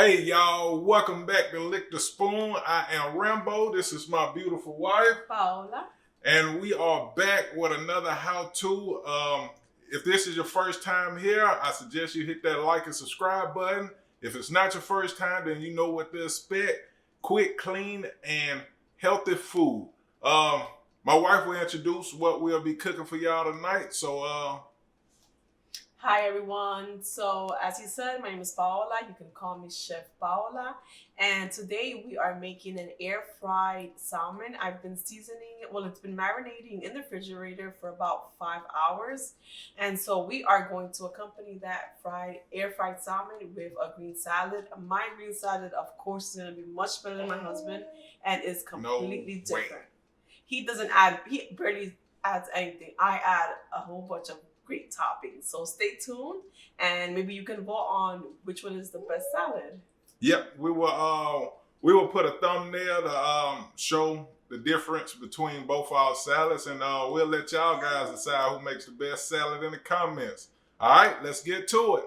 Hey y'all, welcome back to Lick the Spoon. I am Rambo. This is my beautiful wife, Paola. and we are back with another how-to. If this is your first time here, I suggest you hit that like and subscribe button. If it's not your first time, then you know what to expect. Quick, clean, and healthy food. My wife will introduce what we'll be cooking for y'all tonight. So, Hi everyone. So as you said, my name is Paola. You can call me Chef Paola. And today we are making an air fried salmon. I've been seasoning it. Well, it's been marinating in the refrigerator for about 5 hours. And so we are going to accompany that air fried salmon with a green salad. My green salad, of course, is going to be much better than my husband and is completely different. He barely adds anything. I add a whole bunch of great toppings. So stay tuned and maybe you can vote on which one is the best salad. yep, we will put a thumbnail to show the difference between both our salads, and we'll let y'all guys decide who makes the best salad in the comments. All right, let's get to it.